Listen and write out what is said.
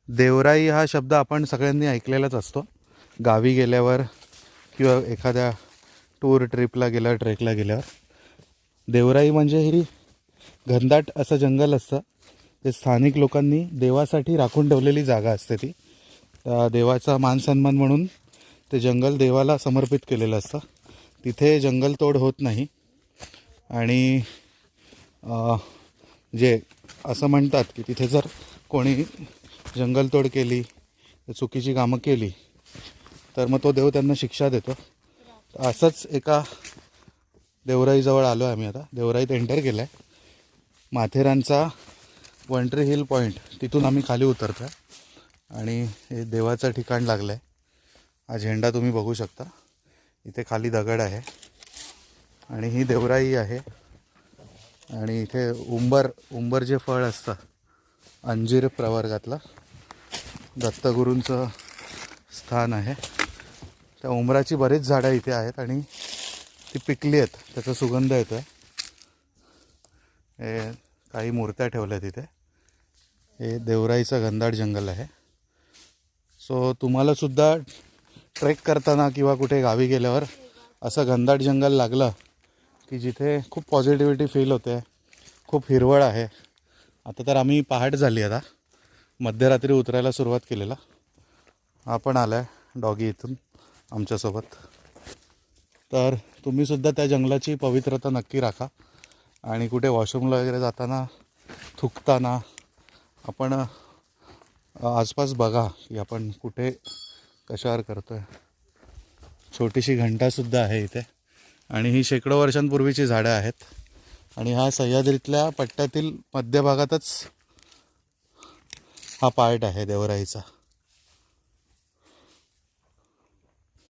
देवराई हा शब्द आपण सगळ्यांनी ऐकलेलाच असतो गावी गेल्यावर किंवा एखाद्या टूर ट्रिपला गेल्यावर ट्रेकला गेल्यावर. देवराई म्हणजे ही घनदाट असं जंगल असतं. ते स्थानिक लोकांनी देवासाठी राखून ठेवलेली जागा असते. ती देवाचा मान सन्मान म्हणून ते जंगल देवाला समर्पित केलेलं असतं. तिथे जंगलतोड होत नाही. आणि जे असं म्हणतात की तिथे जर कोणी जंगलतोड केली, चुकीची कामं केली तर मग तो देव त्यांना शिक्षा देतो. असंच एका देवराईजवळ आलो आहे आम्ही. आता देवराईत एंटर केलं आहे. माथेरानचा वंट्री हिल पॉईंट तिथून आम्ही खाली उतरतो आहे आणि हे देवाचं ठिकाण लागलं आहे. हा झेंडा तुम्ही बघू शकता. इथे खाली दगड आहे आणि ही देवराई आहे. आणि इथे उंबर जे फळ असतं अंजीर प्रवर्गातलं दत्तगुरूंचं स्थान आहे. त्या उंबराची बरीच झाडं इथे आहेत आणि ती पिकली आहेत. त्याचा सुगंध येतो आहे. हे काही मूर्त्या ठेवल्या आहेत इथे. हे देवराईचं घनदाट जंगल आहे. सो तुम्हालासुद्धा ट्रेक करताना किंवा कुठे गावी गेल्यावर असं घनदाट जंगल लागलं की जिथे खूप पॉझिटिव्हिटी फील होते, खूप हिरवळ आहे. आता तर आम्ही पहाट झाली. आता मध्यरात्री उतरायला सुरुवात केलेला. हा पण आला आहे डॉगी इथून आमच्यासोबत. तर तुम्हीसुद्धा त्या जंगलाची पवित्रता नक्की राखा. आणि कुठे वॉशरूमला वगैरे जाताना, थुंकताना आपण आसपास बघा की आपण कुठे कशावर करतो आहे. छोटीशी घंटासुद्धा आहे इथे आणि ही शेकडो वर्षांपूर्वीची झाडं आहेत. आणि हा सह्याद्रीतल्या पट्ट्यातील मध्यभागातच हा पार्ट आहे देवराईचा.